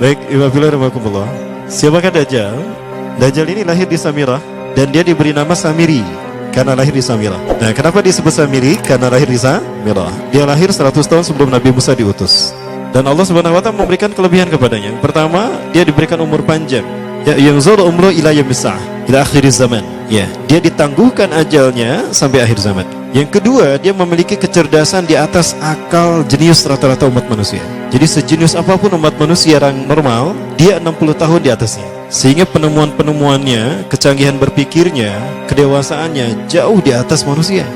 Baik, Iwabillah. Siapakah Dajjal? Dajjal ini lahir di Samirah dan dia diberi nama Samiri karena lahir di Samirah. Nah, kenapa disebut Samiri? Karena lahir di Samirah. Dia lahir 100 tahun sebelum Nabi Musa diutus. Dan Allah Subhanahu wa taala memberikan kelebihan kepadanya. Pertama, dia diberikan umur panjang. Ya, yunzur umru ila yamisah, ila akhir zaman. Ya, dia ditangguhkan ajalnya sampai akhir zaman. Yang kedua, dia memiliki kecerdasan di atas akal jenius rata-rata umat manusia. Jadi sejenius apapun umat manusia yang normal, dia 60 tahun di atasnya. Sehingga penemuan-penemuannya, kecanggihan berpikirnya, kedewasaannya jauh di atas manusia.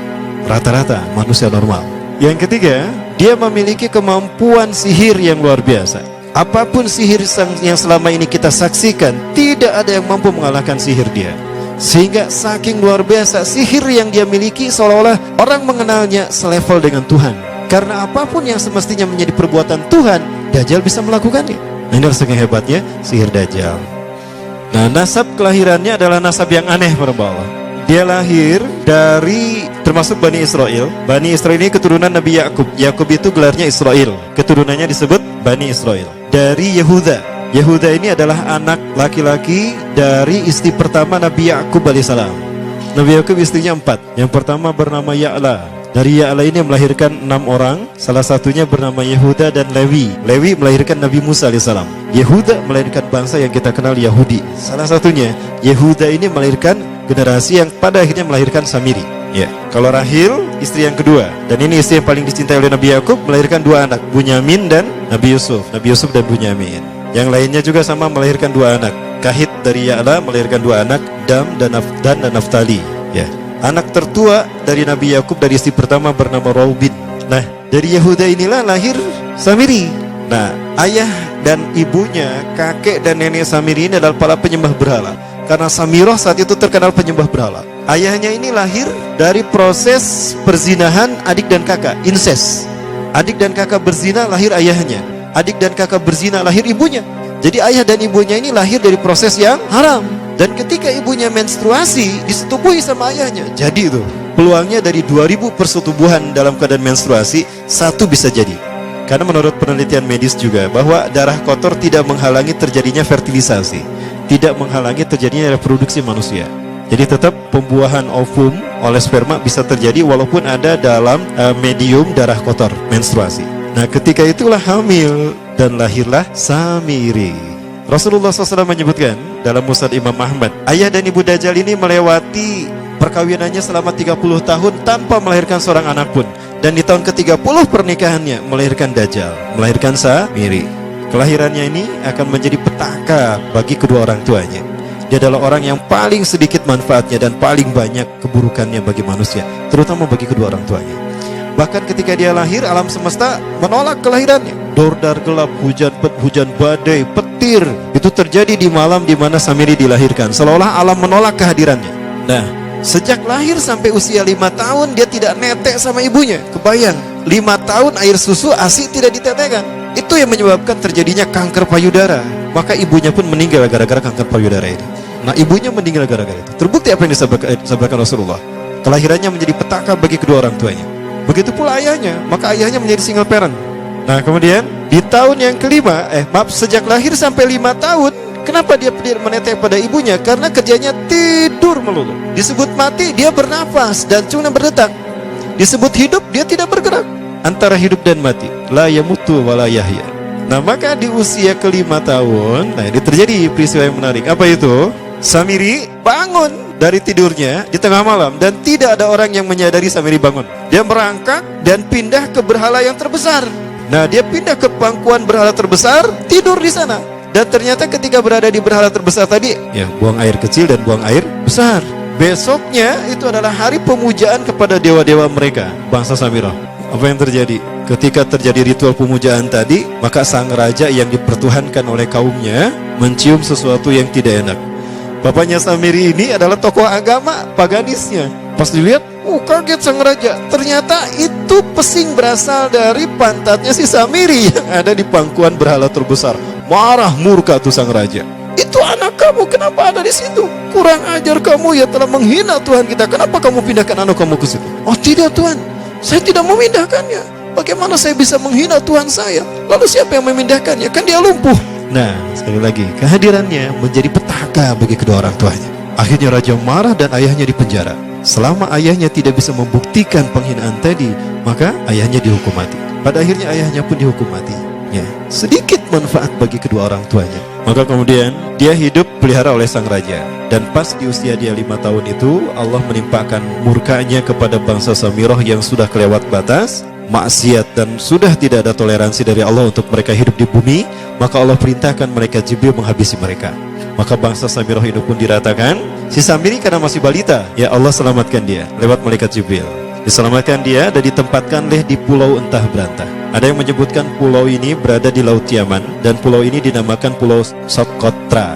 Rata-rata manusia normal. Yang ketiga, dia memiliki kemampuan sihir yang luar biasa. Apapun sihir yang selama ini kita saksikan, tidak ada yang mampu mengalahkan sihir dia. Sehingga saking luar biasa sihir yang dia miliki, seolah-olah orang mengenalnya selevel dengan Tuhan. Karena apapun yang semestinya menjadi perbuatan Tuhan, Dajjal bisa melakukannya. Nah, ini saking hebatnya sihir Dajjal. Nah, nasab kelahirannya adalah nasab yang aneh para Allah. Dia lahir dari termasuk Bani Israel. Bani Israel ini keturunan Nabi Yakub. Yakub itu gelarnya Israel. Keturunannya disebut Bani Israel. Dari Yehuda. Yehuda ini adalah anak laki-laki dari istri pertama Nabi Yakub alaihissalam. Nabi Yakub istrinya 4. Yang pertama bernama Ya'la. Dari Ya'la ini melahirkan 6 orang. Salah satunya bernama Yehuda dan Lewi. Lewi melahirkan Nabi Musa alaihissalam. Yehuda melahirkan bangsa yang kita kenal Yahudi. Salah satunya Yehuda ini melahirkan generasi yang pada akhirnya melahirkan Samiri. Ya, kalau Rahil istri yang kedua, dan ini istri yang paling dicintai oleh Nabi Yakub, melahirkan 2 anak, Bunyamin dan Nabi Yusuf. Nabi Yusuf dan Bunyamin. Yang lainnya juga sama melahirkan 2 anak. Kahit dari Ya'la melahirkan 2 anak, Dam dan Naftali. Ya. Anak tertua dari Nabi Yakub dari istri pertama bernama Raubin. Nah, dari Yehuda inilah lahir Samiri. Nah, ayah dan ibunya, kakek dan nenek Samiri ini adalah para penyembah berhala. Karena Samirah saat itu terkenal penyembah berhala. Ayahnya ini lahir dari proses perzinahan adik dan kakak, incest. Adik dan kakak berzina, lahir ayahnya. Adik dan kakak berzina, lahir ibunya. Jadi ayah dan ibunya ini lahir dari proses yang haram. Dan ketika ibunya menstruasi, disetubuhi sama ayahnya. Jadi itu peluangnya dari 2000 persetubuhan dalam keadaan menstruasi, 1 bisa jadi. Karena menurut penelitian medis juga, bahwa darah kotor tidak menghalangi terjadinya fertilisasi, tidak menghalangi terjadinya reproduksi manusia. Jadi tetap pembuahan ovum oleh sperma bisa terjadi walaupun ada dalam medium darah kotor, menstruasi. Nah, ketika itulah hamil dan lahirlah Samiri. Rasulullah SAW menyebutkan dalam Musnad Imam Ahmad, ayah dan ibu Dajjal ini melewati perkawinannya selama 30 tahun tanpa melahirkan seorang anak pun. Dan di tahun ke-30 pernikahannya melahirkan Dajjal, melahirkan Samiri. Kelahirannya ini akan menjadi petaka bagi kedua orang tuanya. Dia adalah orang yang paling sedikit manfaatnya dan paling banyak keburukannya bagi manusia, terutama bagi kedua orang tuanya. Bahkan ketika dia lahir, alam semesta menolak kelahirannya. Dordar gelap, hujan badai, petir, itu terjadi di malam di mana Samiri dilahirkan. Seolah-olah alam menolak kehadirannya. Nah, sejak lahir sampai usia 5 tahun dia tidak netek sama ibunya. Kebayang, 5 tahun air susu ASI tidak ditetekkan. Itu yang menyebabkan terjadinya kanker payudara. Maka ibunya pun meninggal gara-gara kanker payudara ini. Nah, ibunya meninggal gara-gara itu. Terbukti apa yang disampaikan Rasulullah. Kelahirannya menjadi petaka bagi kedua orang tuanya. Begitu pula ayahnya, maka ayahnya menjadi single parent. Nah, kemudian di tahun yang kelima, sejak lahir sampai 5 tahun, kenapa dia menetek pada ibunya? Karena kerjanya tidur melulu. Disebut mati, dia bernafas dan cuma berdetak. Disebut hidup, dia tidak bergerak. Antara hidup dan mati, la yamutu wa la yahya. Nah, maka di usia ke-5 tahun, nah ini terjadi peristiwa yang menarik. Apa itu? Samiri bangun dari tidurnya di tengah malam dan tidak ada orang yang menyadari Samiri bangun. Dia merangkak dan pindah ke berhala yang terbesar. Nah, dia pindah ke pangkuan berhala terbesar, tidur di sana. Dan ternyata ketika berada di berhala terbesar tadi, ya buang air kecil dan buang air besar. Besoknya itu adalah hari pemujaan kepada dewa-dewa mereka, bangsa Samirah. Apa yang terjadi? Ketika terjadi ritual pemujaan tadi, maka sang raja yang dipertuhankan oleh kaumnya mencium sesuatu yang tidak enak. Bapaknya Samiri ini adalah tokoh agama paganisnya. Pas dilihat, kaget sang raja. Ternyata itu pesing berasal dari pantatnya si Samiri yang ada di pangkuan berhala terbesar. Marah murka tuh sang raja. Itu anak kamu, kenapa ada di situ? Kurang ajar kamu, ya telah menghina Tuhan kita. Kenapa kamu pindahkan anak kamu ke situ? Oh tidak Tuhan, saya tidak memindahkannya. Bagaimana saya bisa menghina Tuhan saya? Lalu siapa yang memindahkannya? Kan dia lumpuh. Nah, sekali lagi, kehadirannya menjadi petaka bagi kedua orang tuanya. Akhirnya raja marah dan ayahnya dipenjara. Selama ayahnya tidak bisa membuktikan penghinaan tadi, maka ayahnya dihukum mati. Pada akhirnya ayahnya pun dihukum mati. Ya, sedikit manfaat bagi kedua orang tuanya. Maka kemudian dia hidup pelihara oleh sang raja. Dan pas di usia dia 5 tahun itu, Allah menimpakan murkanya kepada bangsa Samirah yang sudah kelewat batas, maksiat, dan sudah tidak ada toleransi dari Allah untuk mereka hidup di bumi. Maka Allah perintahkan mereka Jibril menghabisi mereka. Maka bangsa Samirah itu pun diratakan. Si Samiri karena masih balita, ya Allah selamatkan dia lewat malaikat Jibril. Diselamatkan dia dan ditempatkan di pulau entah berantah. Ada yang menyebutkan pulau ini berada di Laut Yaman, dan pulau ini dinamakan Pulau Socotra.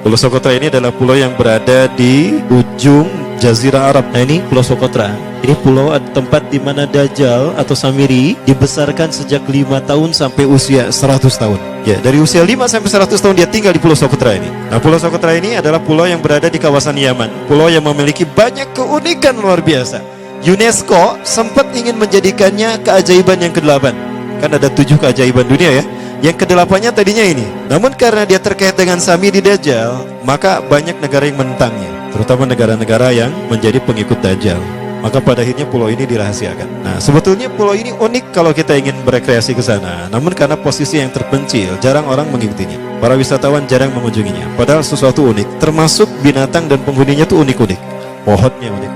Pulau Socotra ini adalah pulau yang berada di ujung Jazirah Arab. Nah, ini Pulau Socotra. Ini pulau tempat di mana Dajjal atau Samiri dibesarkan sejak 5 tahun sampai usia 100 tahun. Ya, dari usia 5 sampai 100 tahun dia tinggal di Pulau Socotra ini. Nah, Pulau Socotra ini adalah pulau yang berada di kawasan Yaman. Pulau yang memiliki banyak keunikan luar biasa. UNESCO sempat ingin menjadikannya keajaiban yang ke-8. Kan ada 7 keajaiban dunia ya. Yang ke-8-nya tadinya ini. Namun karena dia terkait dengan Samiri Dajjal, maka banyak negara yang menentangnya, terutama negara-negara yang menjadi pengikut Dajjal. Maka pada akhirnya pulau ini dirahasiakan. Nah, sebetulnya pulau ini unik kalau kita ingin berekreasi ke sana. Namun karena posisi yang terpencil, jarang orang mengikutinya. Para wisatawan jarang mengunjunginya. Padahal sesuatu unik, termasuk binatang dan penghuninya tuh unik-unik. Pohonnya unik.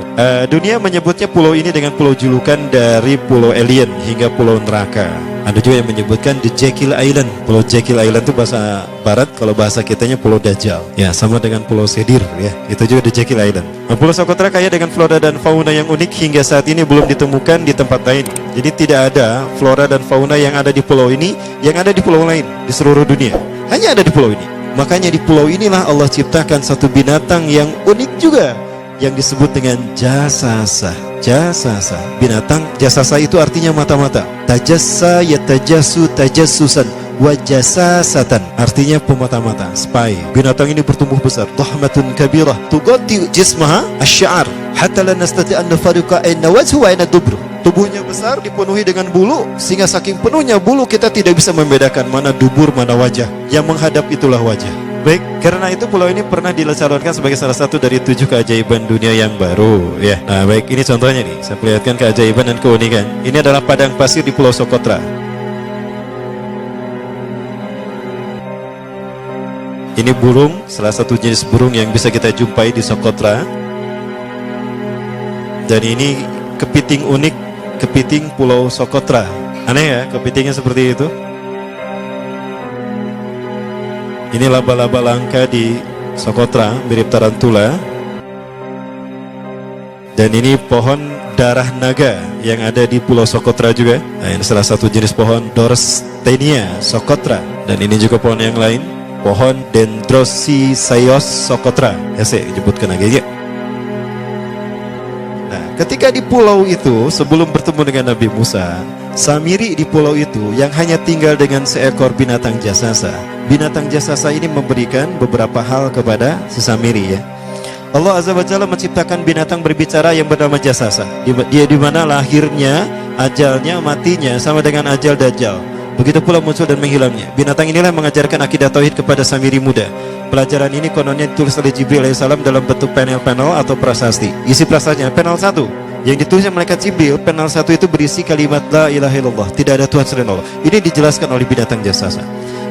Dunia menyebutnya pulau ini dengan pulau julukan dari pulau alien hingga pulau neraka. Ada juga yang menyebutkan The Jekyll Island. Pulau Jekyll Island itu bahasa barat, kalau bahasa kitanya Pulau Dajjal. Ya, sama dengan Pulau Sedir ya. Itu juga The Jekyll Island. Nah, Pulau Socotra kaya dengan flora dan fauna yang unik hingga saat ini belum ditemukan di tempat lain. Jadi tidak ada flora dan fauna yang ada di pulau ini yang ada di pulau lain di seluruh dunia. Hanya ada di pulau ini. Makanya di pulau inilah Allah ciptakan satu binatang yang unik juga, yang disebut dengan jasasa. Jasasa, binatang jasasa itu artinya mata-mata. Tajassa yatajassu tajassusan wa jasasatan, artinya pemata-mata, spy. Binatang ini bertumbuh besar, dhahmatun kabirah tughatti jismaha asy-sya'r hatta la nastati' an nafariqa ayna wajhu wa ayna dubru. Tubuhnya besar, dipenuhi dengan bulu, sehingga saking penuhnya bulu kita tidak bisa membedakan mana dubur mana wajah. Yang menghadap itulah wajah. Baik, karena itu pulau ini pernah dilacalonkan sebagai salah satu dari 7 keajaiban dunia yang baru ya. Nah baik, ini contohnya nih, saya perlihatkan keajaiban dan keunikan. Ini adalah padang pasir di Pulau Socotra. Ini burung, salah satu jenis burung yang bisa kita jumpai di Socotra. Dan ini kepiting unik, kepiting Pulau Socotra. Aneh ya, kepitingnya seperti itu. Ini laba-laba langka di Socotra, mirip tarantula. Dan ini pohon darah naga yang ada di Pulau Socotra juga. Nah, ini salah satu jenis pohon Dorstenia Socotra. Dan ini juga pohon yang lain, pohon Dendrosisaios Socotra. Ya, saya sebutkan lagi ya. Nah, ketika di pulau itu, sebelum bertemu dengan Nabi Musa, Samiri di pulau itu yang hanya tinggal dengan seekor binatang jasasa. Binatang jasasa ini memberikan beberapa hal kepada si Samiri ya. Allah Azza wa Jalla menciptakan binatang berbicara yang bernama jasasa. Dia di mana lahirnya, ajalnya, matinya sama dengan ajal Dajjal. Begitu pula muncul dan menghilangnya. Binatang inilah mengajarkan akidah tauhid kepada Samiri muda. Pelajaran ini kononnya ditulis oleh Jibril alaihissalam dalam bentuk panel-panel atau prasasti. Isi prasastanya panel 1 yang ditulisnya malaikat Jibril, panel 1 itu berisi kalimat la ilaha illallah, tidak ada Tuhan selain Allah. Ini dijelaskan oleh binatang jasasa.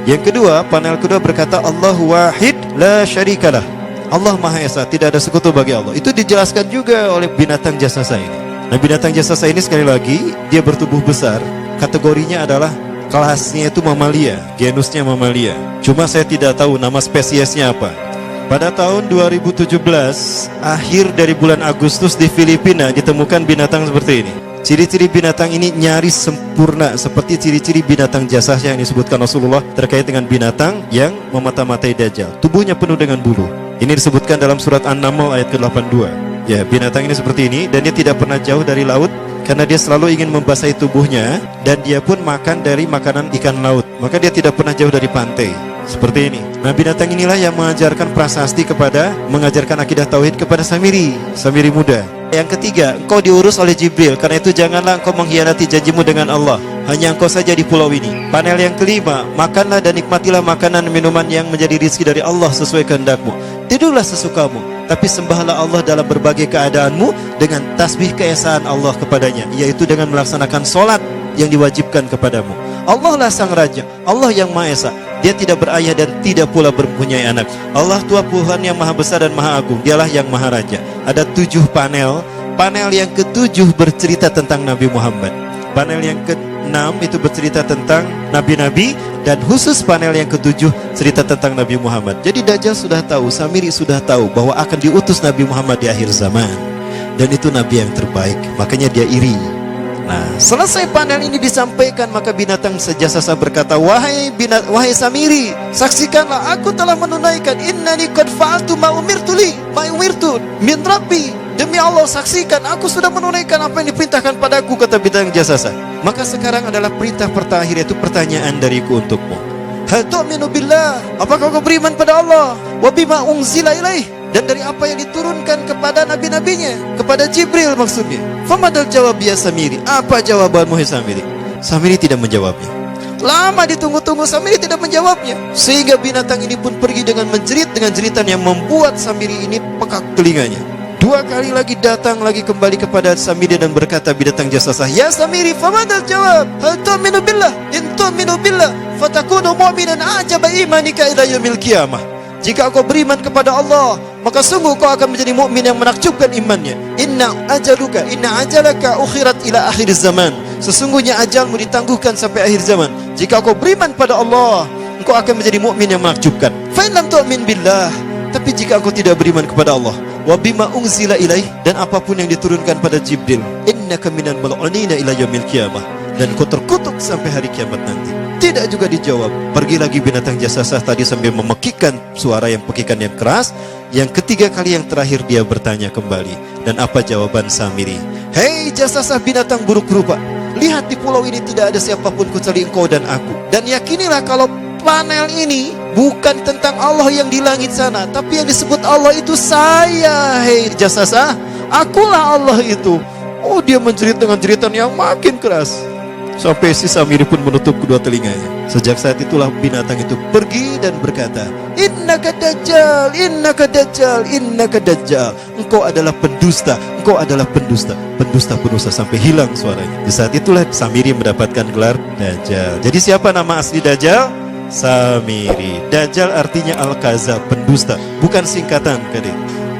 Yang kedua, panel kedua berkata Allahu wahid la syarikalah, Allah Maha Esa, tidak ada sekutu bagi Allah. Itu dijelaskan juga oleh binatang jasasa ini. Nah, binatang jasasa ini sekali lagi dia bertubuh besar. Kategorinya adalah kelasnya itu mamalia, genusnya mamalia. Cuma saya tidak tahu nama spesiesnya apa. Pada tahun 2017, akhir dari bulan Agustus di Filipina ditemukan binatang seperti ini. Ciri-ciri binatang ini nyaris sempurna seperti ciri-ciri binatang jasasa yang disebutkan Rasulullah terkait dengan binatang yang memata-matai Dajjal. Tubuhnya penuh dengan bulu. Ini disebutkan dalam surat An-Naml ayat ke-82. Ya, binatang ini seperti ini dan dia tidak pernah jauh dari laut karena dia selalu ingin membasahi tubuhnya, dan dia pun makan dari makanan ikan laut. Maka dia tidak pernah jauh dari pantai. Seperti ini. Nah, binatang inilah yang mengajarkan prasasti mengajarkan akidah tauhid kepada Samiri muda. Yang ketiga, engkau diurus oleh Jibril. Karena itu janganlah engkau mengkhianati janjimu dengan Allah. Hanya engkau saja di pulau ini. Panel yang kelima, makanlah dan nikmatilah makanan dan minuman yang menjadi rizki dari Allah sesuai kehendakmu. Tidurlah sesukamu, tapi sembahlah Allah dalam berbagai keadaanmu dengan tasbih keesaan Allah kepadanya, yaitu dengan melaksanakan solat yang diwajibkan kepadamu. Allah lah sang raja, Allah yang maha esa. Dia tidak berayah dan tidak pula mempunyai anak. Allah Tuhan Tuhan yang maha besar dan maha agung. Dialah yang maha raja. Ada 7 panel. Panel yang ke-7 bercerita tentang Nabi Muhammad. Panel yang ke-6 itu bercerita tentang nabi-nabi. Dan khusus panel yang ke-7 cerita tentang Nabi Muhammad. Jadi Dajjal sudah tahu, Samiri sudah tahu bahwa akan diutus Nabi Muhammad di akhir zaman. Dan itu Nabi yang terbaik. Makanya dia iri. Nah, selesai panel ini disampaikan, maka binatang sejasasa berkata, wahai Samiri, saksikanlah aku telah menunaikan, innani qad fa'altu ma umirtu min rabbi. Demi Allah, saksikan aku sudah menunaikan apa yang diperintahkan padaku, kata binatang jasasa. Maka sekarang adalah perintah terakhir, yaitu pertanyaan dariku untukmu. Hal tu'minu billah, apakah kau beriman pada Allah? Wa bima unzila ilaih, dan dari apa yang diturunkan kepada nabi-nabinya, kepada Jibril maksudnya. Famadal jawab ya Samiri, apa jawabanmu hai Samiri? Samiri tidak menjawabnya. Lama ditunggu-tunggu, Samiri tidak menjawabnya. Sehingga binatang ini pun pergi dengan menjerit, dengan jeritan yang membuat Samiri ini pekak telinganya. 2 kali lagi datang lagi kembali kepada Samiri dan berkata binatang jasasa, ya Samiri, famadal jawab, hal tu'minu billah, in tu'minu billah fatakunu mu'minan ajaba imanika ila yaumil qiyamah. Jika kau beriman kepada Allah, maka sungguh kau akan menjadi mukmin yang menakjubkan imannya. Inna ajalaka ukhirat ila akhir zaman. Sesungguhnya ajalmu ditangguhkan sampai akhir zaman. Jika kau beriman pada Allah, engkau akan menjadi mukmin yang menakjubkan. Fa in lam tu'min billah, tapi jika engkau tidak beriman kepada Allah, wa bima unzila ilaih, dan apapun yang diturunkan pada Jibril, innaka minal mal'unina ila yaumil qiyamah, dan kau terkutuk sampai hari kiamat nanti. Tidak juga dijawab. Pergi lagi binatang jasasa tadi sambil memekikkan suara yang pekikan yang keras. Yang ketiga kali yang terakhir dia bertanya kembali. Dan apa jawaban Samiri? Hei jasasa binatang buruk rupa, lihat di pulau ini tidak ada siapapun kecuali engkau dan aku. Dan yakinilah kalau panel ini bukan tentang Allah yang di langit sana, tapi yang disebut Allah itu saya. Hei jasasa, akulah Allah itu. Oh, dia menjerit dengan jeritan yang makin keras. Sampai si Samiri pun menutup kedua telinganya. Sejak saat itulah binatang itu pergi dan berkata, innaka dajjal, innaka dajjal, innaka dajjal. Engkau adalah pendusta, engkau adalah pendusta. Pendusta sampai hilang suaranya. Di saat itulah Samiri mendapatkan gelar Dajjal. Jadi siapa nama asli Dajjal? Samiri. Dajjal artinya Al-Kazab, pendusta, bukan singkatan, kadek.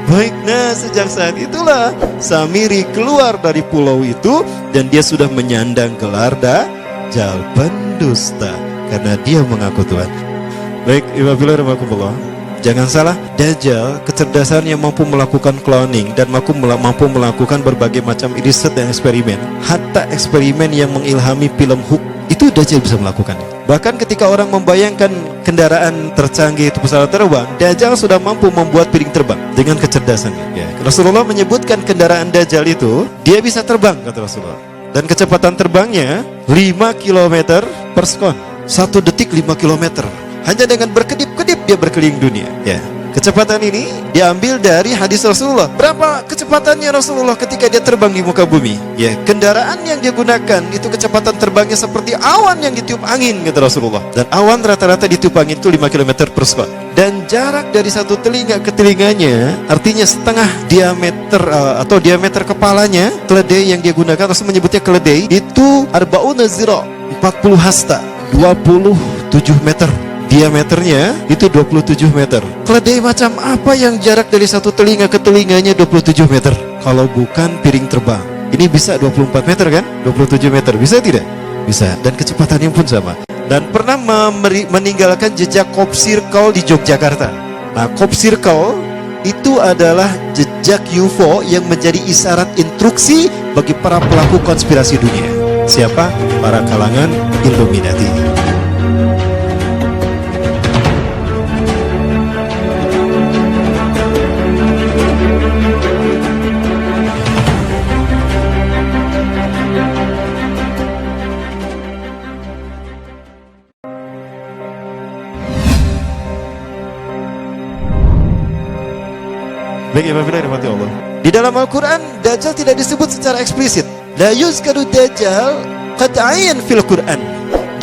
Baik, nah sejak saat itulah Samiri keluar dari pulau itu dan dia sudah menyandang gelar Dajjal, pendusta, karena dia mengaku Tuhan. Baik, Iwabillah, jangan salah, Dajjal kecerdasannya mampu melakukan cloning dan mampu melakukan berbagai macam riset dan eksperimen. Hatta eksperimen yang mengilhami film Hook itu Dajjal bisa melakukannya. Bahkan ketika orang membayangkan kendaraan tercanggih itu pesawat terbang, Dajjal sudah mampu membuat piring terbang dengan kecerdasannya. Ya. Rasulullah menyebutkan kendaraan Dajjal itu dia bisa terbang, kata Rasulullah. Dan kecepatan terbangnya 5 km per sekon. 1 detik 5 km. Hanya dengan berkedip-kedip dia berkeliling dunia. Ya. Kecepatan ini diambil dari hadis Rasulullah. Berapa kecepatannya Rasulullah ketika dia terbang di muka bumi? Ya, kendaraan yang dia gunakan itu kecepatan terbangnya seperti awan yang ditiup angin, kata Rasulullah. Dan awan rata-rata ditiup angin itu 5 km per sekon. Dan jarak dari satu telinga ke telinganya, artinya setengah diameter atau diameter kepalanya, keledai yang dia gunakan, Rasul menyebutnya keledai, itu arba'una zira, 40 hasta, 27 meter. Diameternya itu 27 meter. Keledai macam apa yang jarak dari satu telinga ke telinganya 27 meter? Kalau bukan piring terbang. Ini bisa 24 meter kan? 27 meter, bisa tidak? Bisa, dan kecepatannya pun sama. Dan pernah meninggalkan jejak Cop Circle di Yogyakarta. Nah, Cop Circle itu adalah jejak UFO yang menjadi isyarat instruksi bagi para pelaku konspirasi dunia. Siapa? Para kalangan Illuminati. Baik, Imam Bilal rahmati Allah. Di dalam Al-Quran, Dajjal tidak disebut secara eksplisit. La yuzkaru Dajjal qat'iyyan fil Quran.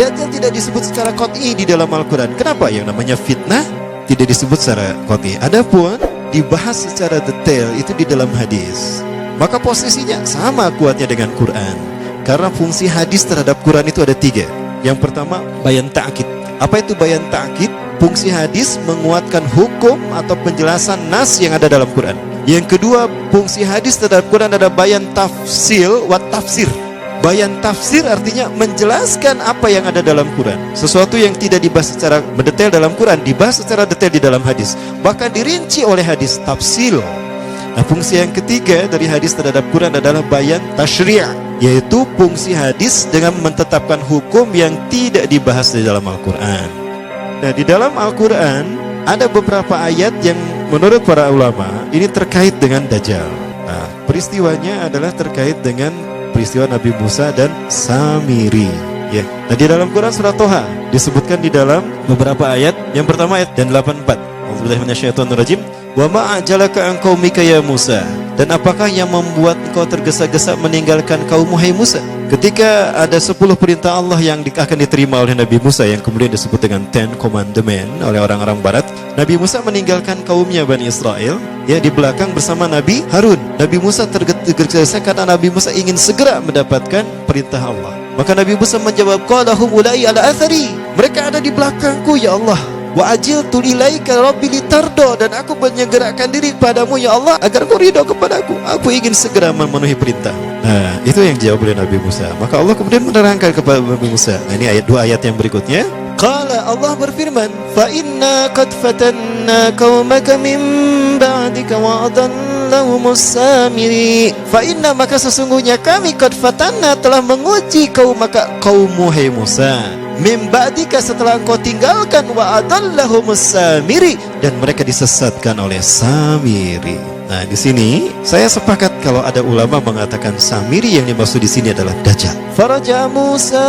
Dajjal tidak disebut secara qat'i di dalam Al-Quran. Kenapa? Yang namanya fitnah tidak disebut secara qat'i. Adapun dibahas secara detail itu di dalam hadis. Maka posisinya sama kuatnya dengan Quran. Karena fungsi hadis terhadap Quran itu ada 3. Yang pertama, bayan ta'kid. Apa itu bayan ta'kid? Fungsi hadis menguatkan hukum atau penjelasan nas yang ada dalam Quran. Yang kedua, fungsi hadis terhadap Quran ada bayan tafsil wa tafsir. Bayan tafsir artinya menjelaskan apa yang ada dalam Quran. Sesuatu yang tidak dibahas secara mendetail dalam Quran dibahas secara detail di dalam hadis. Bahkan dirinci oleh hadis, tafsil. Nah, fungsi yang ketiga dari hadis terhadap Quran adalah bayan tasyri', yaitu fungsi hadis dengan menetapkan hukum yang tidak dibahas di dalam Al-Quran. Nah, di dalam Al-Quran ada beberapa ayat yang menurut para ulama ini terkait dengan Dajjal. Nah, peristiwanya adalah terkait dengan peristiwa Nabi Musa dan Samiri. Ya. Nah, di dalam Quran surah Toha disebutkan di dalam beberapa ayat. Yang pertama ayat dan 84. Auzubillahi minasyaitonirrajim. Wa ma ajalaka an qaumika ya Musa. Dan apakah yang membuat engkau tergesa-gesa meninggalkan kaummu hai Musa? Ketika ada 10 perintah Allah yang akan diterima oleh Nabi Musa yang kemudian disebut dengan Ten Commandment oleh orang-orang barat, Nabi Musa meninggalkan kaumnya Bani Israel ya di belakang bersama Nabi Harun. Nabi Musa tergesa-gesa karena Nabi Musa ingin segera mendapatkan perintah Allah. Maka Nabi Musa menjawab, qalahum ulai ala athari. Mereka ada di belakangku ya Allah. Wa ajiltu ilaika rabbi litardo, dan aku menyegerakan diri padamu ya Allah agar kau ridho kepadaku. Aku ingin segera memenuhi perintah. Nah, itu yang dijawab oleh Nabi Musa. Maka Allah kemudian menerangkan kepada Nabi Musa. Nah, ini ayat 2 ayat yang berikutnya. Qala, Allah berfirman, fa inna qad fatanna qaumaka min ba'dika wa adallahumus samiri. Fa inna, maka sesungguhnya kami qad fatanna telah menguji kaummu hai Musa. Min ba'dika, setelah engkau tinggalkan, wa adallahumus samiri, dan mereka disesatkan oleh Samiri. Nah, di sini saya sepakat kalau ada ulama mengatakan Samiri yang dimaksud di sini adalah Dajjal. Faraja Musa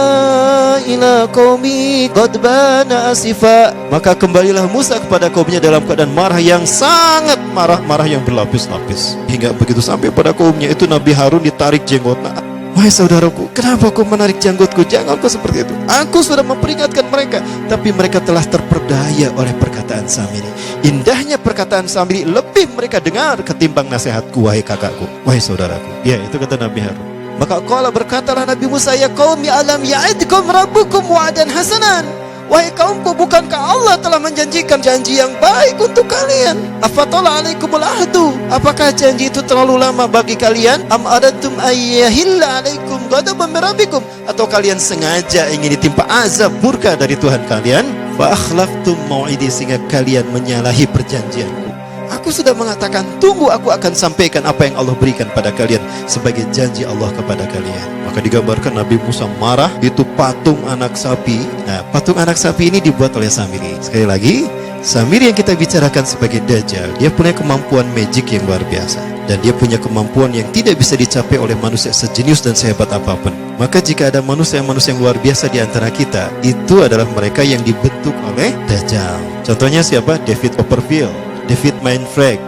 ila qaumi ghadbana asifa. Maka kembalilah Musa kepada kaumnya dalam keadaan marah yang sangat marah yang berlapis-lapis. Hingga begitu sampai pada kaumnya itu Nabi Harun ditarik jenggotnya. Wahai saudaraku, kenapa kau menarik janggutku? Jangan kau seperti itu. Aku sudah memperingatkan mereka, tapi mereka telah terperdaya oleh perkataan Samiri. Indahnya perkataan Samiri lebih mereka dengar ketimbang nasihatku, wahai kakakku, wahai saudaraku. Ya, itu kata Nabi Harun. Maka qala, berkatalah Nabi Musa, ya qaumi alam ya'idkum rabbukum wa'dan hasanan. Wahai kaumku, bukankah Allah telah menjanjikan janji yang baik untuk kalian? Afatala alaikumul ahdu. Apakah janji itu terlalu lama bagi kalian? Am aradtum ayyahilla alaikum ghadaban min rabbikum. Atau kalian sengaja ingin ditimpa azab murka dari Tuhan kalian? Fa akhlaftum mau'idi, sehingga kalian menyalahi perjanjianku. Aku sudah mengatakan, tunggu, aku akan sampaikan apa yang Allah berikan pada kalian sebagai janji Allah kepada kalian. Maka digambarkan Nabi Musa marah, itu patung anak sapi. Nah, patung anak sapi ini dibuat oleh Samiri. Sekali lagi, Samiri yang kita bicarakan sebagai Dajjal, dia punya kemampuan magic yang luar biasa. Dan dia punya kemampuan yang tidak bisa dicapai oleh manusia sejenius dan sehebat apapun. Maka jika ada manusia yang luar biasa di antara kita, itu adalah mereka yang dibentuk oleh Dajjal. Contohnya siapa? David Copperfield, David Mindfreak.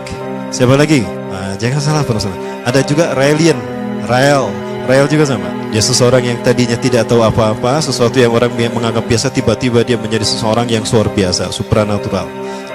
Siapa lagi? Nah, jangan salah penulisan. Ada juga Rael juga sama. Dia seseorang yang tadinya tidak tahu apa-apa, sesuatu yang orang menganggap biasa, tiba-tiba dia menjadi seseorang yang luar biasa, supranatural,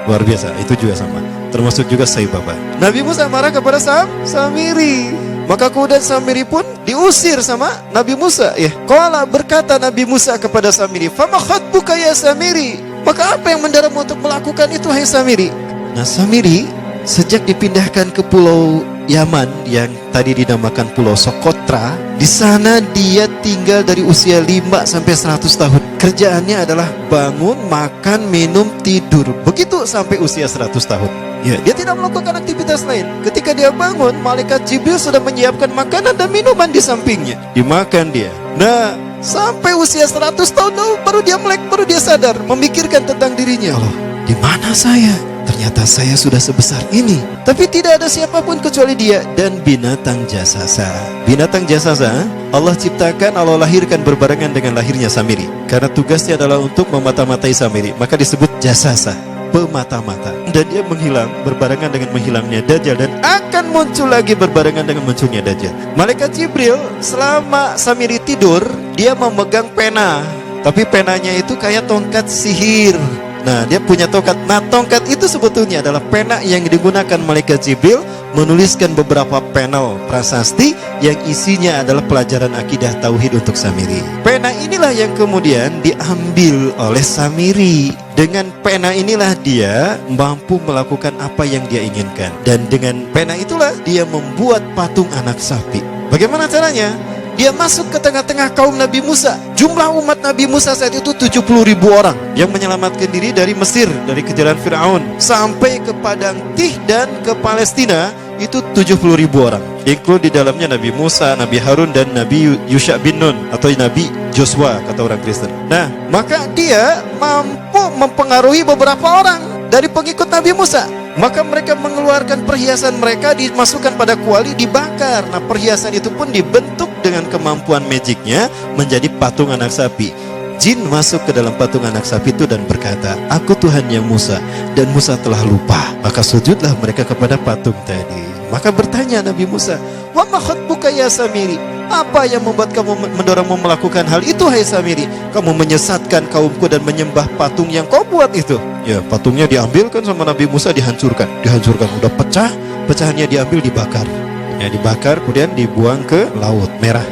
luar biasa. Itu juga sama. Termasuk juga Saibaba. Nabi Musa marah kepada Samiri. Maka kemudian Samiri pun diusir sama Nabi Musa. Ya, qala, berkata Nabi Musa kepada Samiri, fama khatbuka ya Samiri. Maka apa yang mendorongmu untuk melakukan itu, hai Samiri? Nah, Samiri sejak dipindahkan ke pulau Yaman yang tadi dinamakan Pulau Sokotra, di sana dia tinggal dari usia 5 sampai 100 tahun. Kerjaannya adalah bangun, makan, minum, tidur. Begitu sampai usia 100 tahun. Ya, dia tidak melakukan aktivitas lain. Ketika dia bangun, malaikat Jibril sudah menyiapkan makanan dan minuman di sampingnya. Dimakan dia. Nah, sampai usia 100 tahun baru dia melek, baru dia sadar, memikirkan tentang dirinya. Allah, di mana saya? Ternyata saya sudah sebesar ini. Tapi tidak ada siapapun kecuali dia dan binatang jasasa. Binatang jasasa Allah ciptakan, Allah lahirkan berbarengan dengan lahirnya Samiri. Karena tugasnya adalah untuk memata-matai Samiri, maka disebut jasasa. pemata-mata. Dan dia menghilang berbarengan dengan menghilangnya Dajjal, dan akan muncul lagi berbarengan dengan munculnya Dajjal. Malaikat Jibril selama Samiri tidur, dia memegang pena, tapi penanya itu kayak tongkat sihir. Nah, dia punya tongkat. Nah, tongkat itu sebetulnya adalah pena yang digunakan Malaikat Jibril menuliskan beberapa panel prasasti yang isinya adalah pelajaran akidah tauhid untuk Samiri. Pena inilah yang kemudian diambil oleh Samiri. Dengan pena inilah dia mampu melakukan apa yang dia inginkan. Dan dengan pena itulah dia membuat patung anak sapi. Bagaimana caranya? Dia masuk ke tengah-tengah kaum Nabi Musa. Jumlah umat Nabi Musa saat itu 70.000 orang yang menyelamatkan diri dari Mesir, dari kejaran Fir'aun, sampai ke Padang Tih dan ke Palestina. Itu 70.000 orang, include di dalamnya Nabi Musa, Nabi Harun, dan Nabi Yusha bin Nun atau Nabi Joshua kata orang Kristen. Nah, maka dia mampu mempengaruhi beberapa orang dari pengikut Nabi Musa. Maka mereka mengeluarkan perhiasan mereka, dimasukkan pada kuali, dibakar. Nah, perhiasan itu pun dibentuk dengan kemampuan magicnya menjadi patung anak sapi. Jin masuk ke dalam patung anak sapi itu dan berkata, "Aku Tuhannya Musa." Dan Musa telah lupa. Maka sujudlah mereka kepada patung tadi. Maka bertanya Nabi Musa, "Wa ma khatbuka ya Samiri?" Apa yang membuat kamu mendorongmu melakukan hal itu, hai Samiri? Kamu menyesatkan kaumku dan menyembah patung yang kau buat itu. Ya, patungnya diambilkan sama Nabi Musa, dihancurkan. Udah pecah, pecahannya diambil, dibakar. Ya, dibakar, kemudian dibuang ke Laut Merah.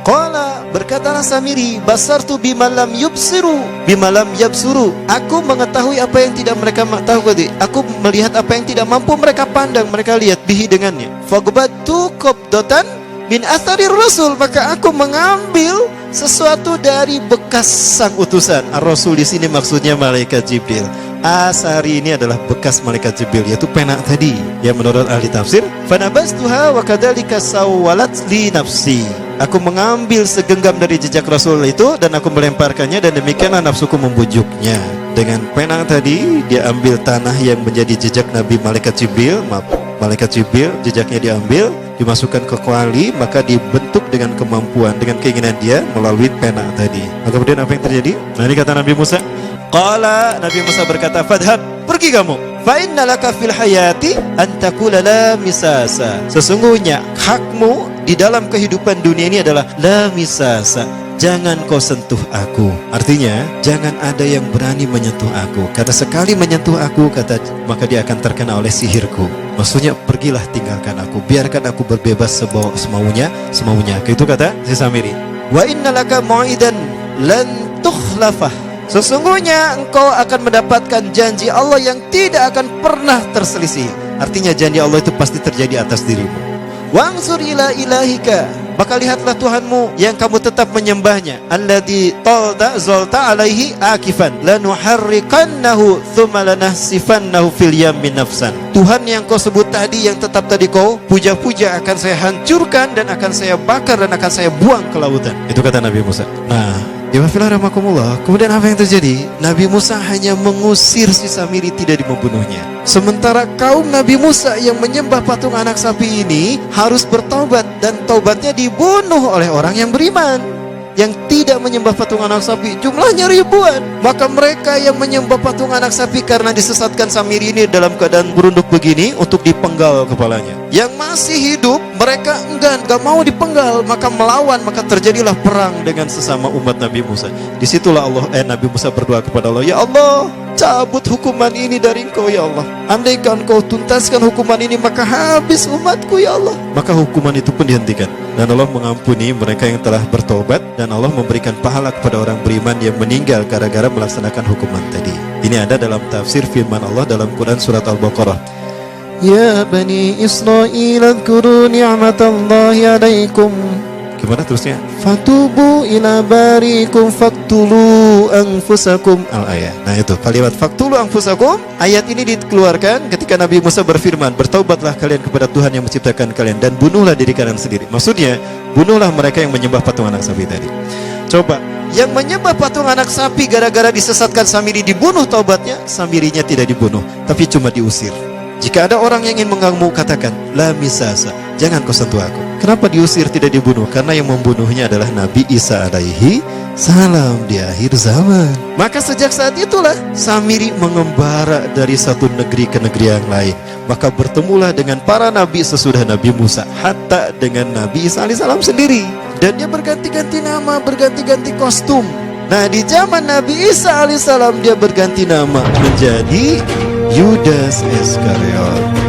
Qala, berkatalah Samiri, basartu bimalam yubsiru bimalam yabsuru. Aku mengetahui apa yang tidak mereka tahu. Aku melihat apa yang tidak mampu mereka pandang, mereka lihat bihi dengannya. Fagbatu qabdatan min atharir rasul, maka aku mengambil sesuatu dari bekas sang utusan. Ar-Rasul di sini maksudnya Malaikat Jibril. Asari ini adalah bekas Malaikat Jibril, yaitu pena tadi. Ya, menurut ahli tafsir, fanabastuha wa kadzalika sawwalat li nafsi. Aku mengambil segenggam dari jejak Rasul itu dan aku melemparkannya, dan demikianlah nafsuku membujuknya. Dengan pena tadi dia ambil tanah yang menjadi jejak Nabi Malaikat Jibril. Malaikat Jibril, jejaknya diambil, dimasukkan ke kuali, maka dibentuk dengan kemampuan, dengan keinginan dia melalui pena tadi. Maka kemudian apa yang terjadi? Nah, ini kata Nabi Musa. Qala, Nabi Musa berkata, "Fadhhab, pergi kamu. Fa innalaka fil hayati an taqula la misasa." Sesungguhnya hakmu di dalam kehidupan dunia ini adalah la misasa. Jangan kau sentuh aku. Artinya, jangan ada yang berani menyentuh aku. Karena sekali menyentuh aku, maka dia akan terkena oleh sihirku. Maksudnya, pergilah, tinggalkan aku. Biarkan aku berbebas semaunya. Itu kata si Samiri. Wa innalaka mu'idan lan tukhlafah. Sesungguhnya engkau akan mendapatkan janji Allah yang tidak akan pernah terselisih. Artinya janji Allah itu pasti terjadi atas dirimu. Wangzur ila ilahika, maka lihatlah Tuhanmu yang kamu tetap menyembahnya. Alladzi talda zalta alaihi akifan lanuharriqannahu thumma lanahsifannahu fil yammi nafsan. Tuhan yang kau sebut tadi, yang tetap tadi kau puja-puja, akan saya hancurkan dan akan saya bakar dan akan saya buang ke lautan. Itu kata Nabi Musa. Nah, kemudian apa yang terjadi? Nabi Musa hanya mengusir si Samiri, tidak membunuhnya. Sementara kaum Nabi Musa yang menyembah patung anak sapi ini harus bertobat, dan tobatnya dibunuh oleh orang yang beriman. Yang tidak menyembah patung anak sapi jumlahnya ribuan. Maka mereka yang menyembah patung anak sapi karena disesatkan Samiri ini dalam keadaan berunduk begini untuk dipenggal kepalanya. Yang masih hidup mereka enggak mau dipenggal, maka melawan, maka terjadilah perang dengan sesama umat Nabi Musa. Disitulah Nabi Musa berdoa kepada Allah, "Ya Allah, cabut hukuman ini dari Engkau ya Allah. Andaikan Engkau tuntaskan hukuman ini, maka habis umatku ya Allah." Maka hukuman itu pun dihentikan, dan Allah mengampuni mereka yang telah bertobat, dan Allah memberikan pahala kepada orang beriman yang meninggal gara-gara melaksanakan hukuman tadi. Ini ada dalam tafsir firman Allah dalam Quran surat Al-Baqarah. Ya Bani Israil adhkuru ni'matallahi alaikum. Gimana terusnya? Fatubu ila barikum faktulu anfusakum. Al-ayat. Nah itu kalimat faktulu anfusakum. Ayat ini dikeluarkan ketika Nabi Musa berfirman, "Bertaubatlah kalian kepada Tuhan yang menciptakan kalian dan bunuhlah diri kalian sendiri." Maksudnya, bunuhlah mereka yang menyembah patung anak sapi tadi. Coba, yang menyembah patung anak sapi gara-gara disesatkan Samiri dibunuh taubatnya, Samirinya tidak dibunuh, tapi cuma diusir. Jika ada orang yang ingin mengganggu, katakan, la misasa, jangan kau sentuh aku. Kenapa diusir tidak dibunuh? Karena yang membunuhnya adalah Nabi Isa alaihi salam di akhir zaman. Maka sejak saat itulah Samiri mengembara dari satu negeri ke negeri yang lain. Maka bertemulah dengan para nabi sesudah Nabi Musa, hatta dengan Nabi Isa alaihi salam sendiri. Dan dia berganti-ganti nama, berganti-ganti kostum. Nah, di zaman Nabi Isa alaihi salam dia berganti nama menjadi Yudas Iskariot.